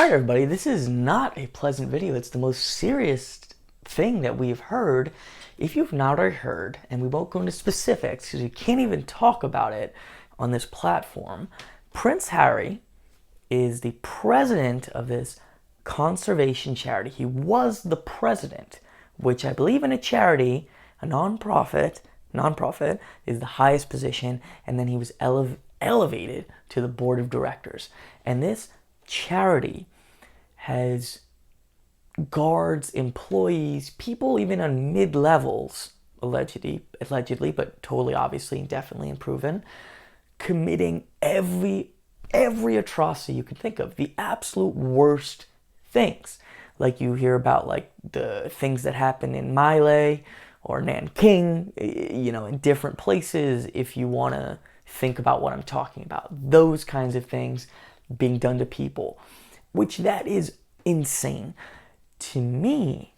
Alright everybody, this is not a pleasant video. It's the most serious thing that we've heard. If you've not already heard, and we won't go into specifics because we can't even talk about it on this platform, Prince Harry is the president of this conservation charity. He was the president, which I believe in a charity, a non-profit is the highest position, and then he was elevated to the board of directors. And this charity has guards, employees, people even on mid-levels, allegedly, but totally obviously and definitely unproven, committing every atrocity you can think of, the absolute worst things. Like you hear about like the things that happen in Mile or Nanking, in different places, if you want to think about what I'm talking about. Those kinds of things being done to people, which that is insane. To me,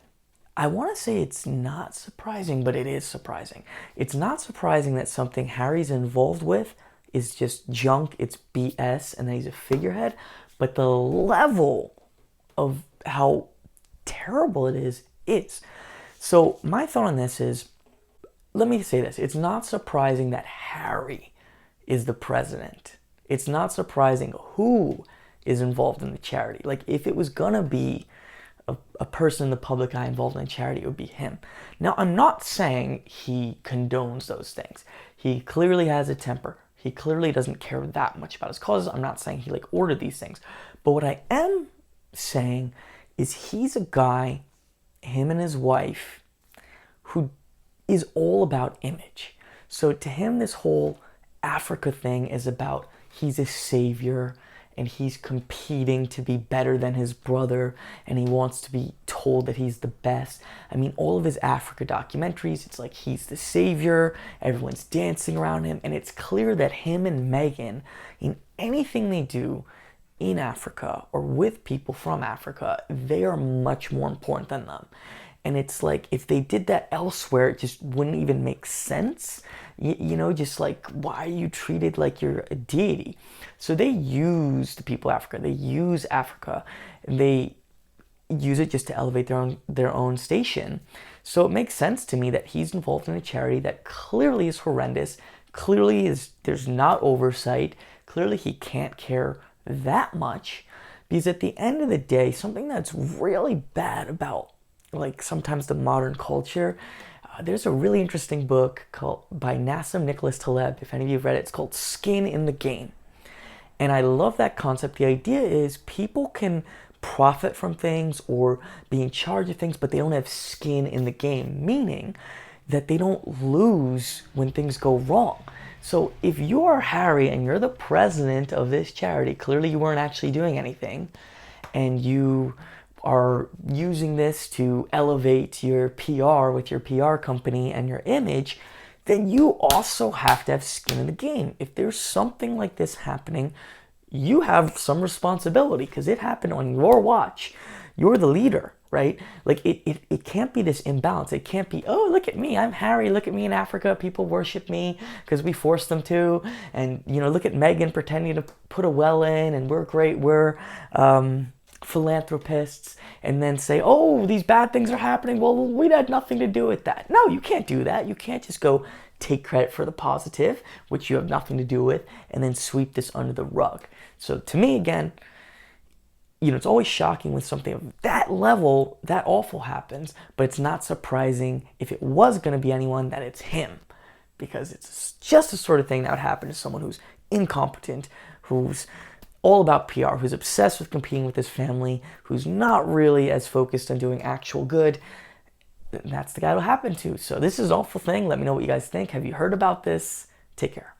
I want to say it's not surprising, but it is surprising. It's not surprising that something Harry's involved with is just junk, it's BS, and that he's a figurehead, but the level of how terrible it is. So my thought on this is, let me say this, it's not surprising that Harry is the president. It's not surprising who is involved in the charity. Like, if it was gonna be a person in the public eye involved in a charity, it would be him. Now, I'm not saying he condones those things. He clearly has a temper. He clearly doesn't care that much about his causes. I'm not saying he ordered these things. But what I am saying is he's a guy, him and his wife, who is all about image. So to him, this whole Africa thing is about he's a savior and he's competing to be better than his brother and he wants to be told that he's the best. I mean, all of his Africa documentaries, it's like he's the savior, everyone's dancing around him, and it's clear that him and Meghan, in anything they do in Africa or with people from Africa, they are much more important than them. And it's like, if they did that elsewhere, it just wouldn't even make sense. Just like, why are you treated like you're a deity? So they use the people of Africa. They use Africa. And they use it just to elevate their own station. So it makes sense to me that he's involved in a charity that clearly is horrendous. Clearly there's not oversight. Clearly he can't care that much. Because at the end of the day, something that's really bad about sometimes the modern culture, there's a really interesting book by Nassim Nicholas Taleb, if any of you have read it. It's called Skin in the Game. And I love that concept. The idea is people can profit from things or be in charge of things, but they don't have skin in the game, meaning that they don't lose when things go wrong. So if you are Harry and you're the president of this charity, clearly you weren't actually doing anything, and you are using this to elevate your PR with your PR company and your image, then you also have to have skin in the game. If there's something like this happening, you have some responsibility because it happened on your watch. You're the leader, right? Like it can't be this imbalance. It can't be, oh, look at me, I'm Harry, look at me in Africa, people worship me because we forced them to, and look at Meghan pretending to put a well in, and we're great, we're philanthropists, and then say, oh, these bad things are happening, well, we had nothing to do with that. No, you can't do that. You can't just go take credit for the positive, which you have nothing to do with, and then sweep this under the rug. So to me, again, it's always shocking when something of that level, that awful happens, but it's not surprising if it was going to be anyone that it's him, because it's just the sort of thing that would happen to someone who's incompetent, who's all about PR, who's obsessed with competing with his family, who's not really as focused on doing actual good. That's the guy it'll happen to. So this is an awful thing. Let me know what you guys think. Have you heard about this? Take care.